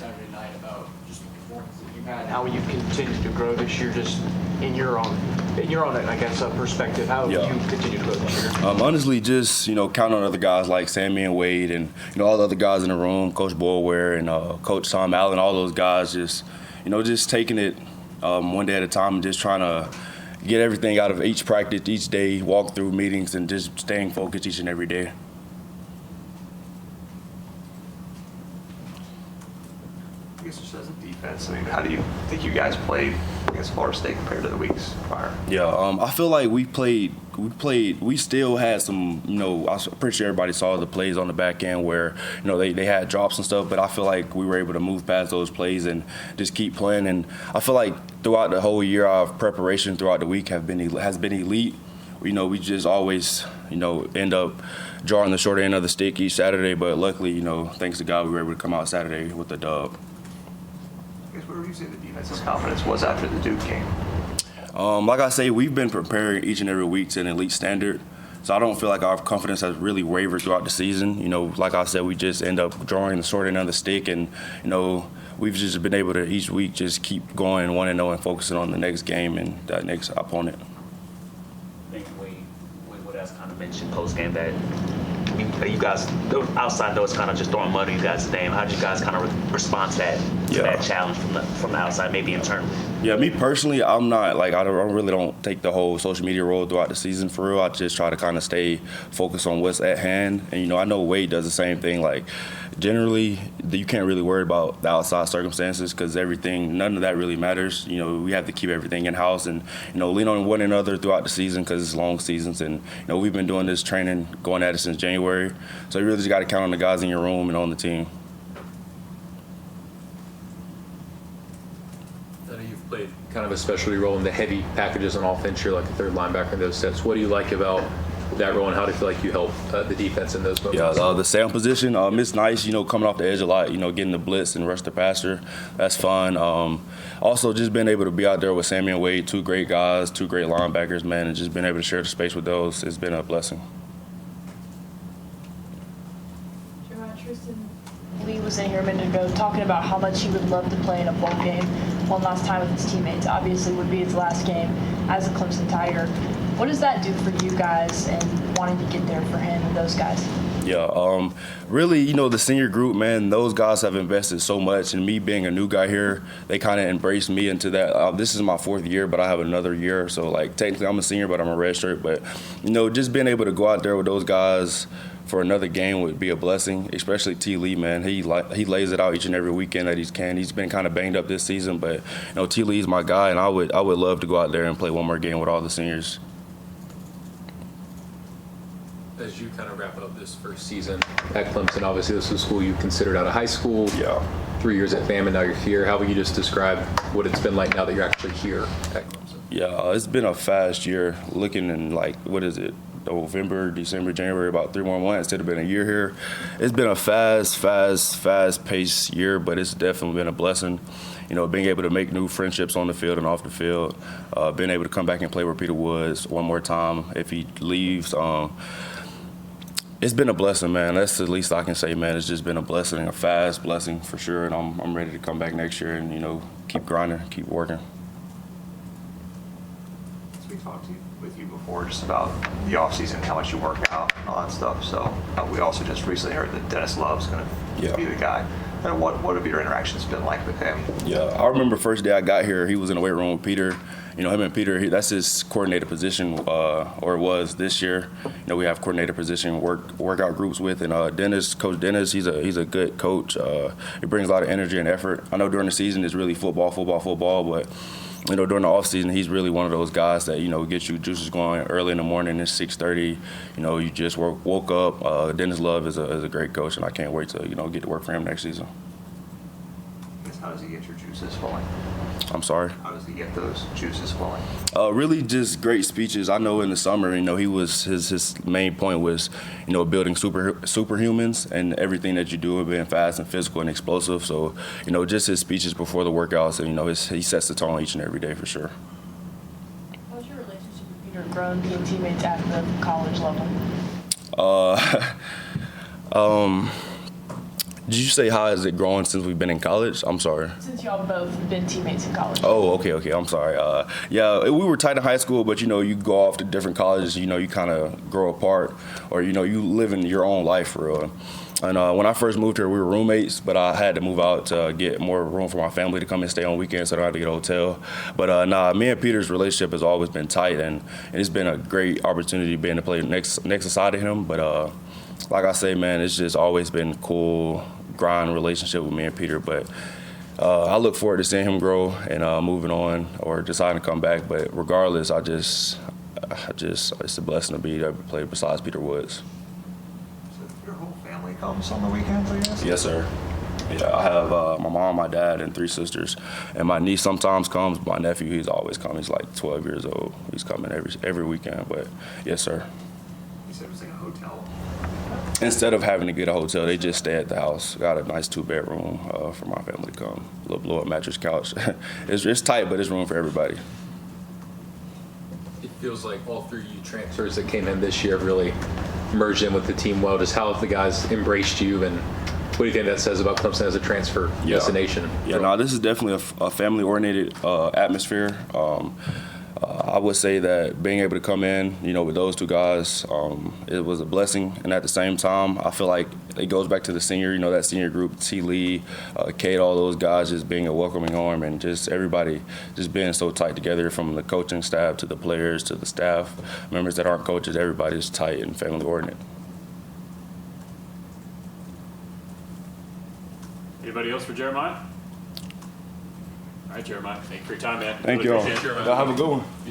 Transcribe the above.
Saturday night about just the performance that you had, how you continue to grow this year, just in your own, I guess, perspective. How have you continue to grow this year? Honestly, just count on other guys like Sammy and Wade, and all the other guys in the room, Coach Boulware and Coach Tom Allen, all those guys, just taking it one day at a time and just trying to get everything out of each practice, each day, walk through meetings, and just staying focused each and every day. I guess just as a defense, how do you think you guys played against Florida State compared to the weeks prior? Yeah, I feel like we still had some, I'm pretty sure everybody saw the plays on the back end where, they had drops and stuff, but I feel like we were able to move past those plays and just keep playing. And I feel like throughout the whole year, our preparation throughout the week has been elite. We just always, end up drawing the short end of the stick each Saturday, but luckily, thanks to God, we were able to come out Saturday with the dub. I guess where would you say the defense's confidence was after the Duke game? Like I say, we've been preparing each and every week to an elite standard. So I don't feel like our confidence has really wavered throughout the season. Like I said, we just end up drawing the short end of the stick, and we've just been able to each week just keep going 1-0 and focusing on the next game and that next opponent. I think Wade has kind of mentioned post game that you guys outside though it's kind of just throwing mud in you guys' name. How did you guys kind of respond to that challenge from the outside, maybe internally? Yeah, me personally, I'm not I really don't take the whole social media role throughout the season for real. I just try to kind of stay focused on what's at hand. And I know Wade does the same thing. Generally, you can't really worry about the outside circumstances because none of that really matters. We have to keep everything in house and lean on one another throughout the season because it's long seasons. And we've been doing this training, going at it since January. So you really just got to count on the guys in your room and on the team. You've played kind of a specialty role in the heavy packages on offense. You're like a third linebacker in those sets. What do you like about that role, and how do you feel like you help the defense in those moments? Yeah, the sound position, it's nice, coming off the edge a lot, getting the blitz and rush the passer. That's fun. Also, just being able to be out there with Sammy and Wade, two great guys, two great linebackers, man, and just being able to share the space with those, it's been a blessing. Tristan Leigh was in here a minute ago talking about how much he would love to play in a bowl game one last time with his teammates. Obviously, would be his last game as a Clemson Tiger. What does that do for you guys and wanting to get there for him and those guys? Yeah, really, the senior group, man, those guys have invested so much. And me being a new guy here, they kind of embraced me into that. This is my 4th year, but I have another year. So, technically I'm a senior, but I'm a redshirt. But, just being able to go out there with those guys for another game would be a blessing, especially T. Leigh, man. He lays it out each and every weekend that he can. He's been kind of banged up this season, but, T. Lee's my guy, and I would love to go out there and play one more game with all the seniors. As you kind of wrap up this first season at Clemson, obviously this is school you considered out of high school. Yeah. 3 years at FAM, and now you're here. How would you just describe what it's been like now that you're actually here at Clemson? Yeah, it's been a fast year. Looking in what is it? November, December, January, about 3 more months. Instead of been a year here. It's been a fast-paced year, but it's definitely been a blessing. Being able to make new friendships on the field and off the field, being able to come back and play with Peter Woods one more time if he leaves. It's been a blessing, man. That's the least I can say, man. It's just been a blessing, a fast blessing for sure, and I'm ready to come back next year and, keep grinding, keep working. We talked with you before just about the offseason, how much you work out and all that stuff. So we also just recently heard that Dennis Love's going to be the guy. And what have your interactions been like with him? Yeah, I remember first day I got here, he was in the weight room with Peter. Him and Peter, that's his coordinator position, or it was this year. We have coordinator position workout groups with, and Coach Dennis, he's a good coach. He brings a lot of energy and effort. I know during the season it's really football, but during the off season, he's really one of those guys that gets you juices going early in the morning. It's 6:30. You just woke up. Dennis Love is a great coach, and I can't wait to get to work for him next season. How does he get your juices flowing? I'm sorry? How does he get those juices flowing? Really just great speeches. I know in the summer, he was his main point was, building superhumans, and everything that you do being fast and physical and explosive. So, just his speeches before the workouts, and he sets the tone each and every day for sure. How's your relationship with Peter grown being teammates at the college level? Did you say how has it grown since we've been in college? I'm sorry. Since y'all both have been teammates in college. Oh, okay. I'm sorry. Yeah, we were tight in high school, but you go off to different colleges. You kind of grow apart, or you live in your own life for real. And when I first moved here, we were roommates, but I had to move out to get more room for my family to come and stay on weekends, so I don't have to get a hotel. But me and Peter's relationship has always been tight, and it's been a great opportunity being to play next side of him. But like I say, man, it's just always been cool, grind relationship with me and Peter. But I look forward to seeing him grow and moving on or deciding to come back. But regardless, it's a blessing to be able to play besides Peter Woods. Your whole family comes on the weekends, I guess? Yes, sir. Yeah, I have my mom, my dad, and 3 sisters. And my niece sometimes comes. My nephew, he's always coming. He's like 12 years old. He's coming every weekend. But yes, sir. You said it was like a hotel? Instead of having to get a hotel, they just stay at the house. Got a nice 2-bedroom for my family to come. A little blow-up mattress couch. It's tight, but it's room for everybody. It feels like all 3 you transfers that came in this year really merged in with the team well. Just how have the guys embraced you, and what do you think that says about Clemson as a transfer destination? Yeah, no, this is definitely a family-oriented atmosphere. I would say that being able to come in, with those 2 guys, it was a blessing. And at the same time, I feel like it goes back to the senior, that senior group, T. Leigh, Kate, all those guys just being a welcoming arm and just everybody just being so tight together, from the coaching staff to the players to the staff members that aren't coaches. Everybody's tight and family-oriented. Anybody else for Jeremiah? All right, Jeremiah, thank you for your time, man. Thank Really y'all. appreciate it. Y'all have a good one.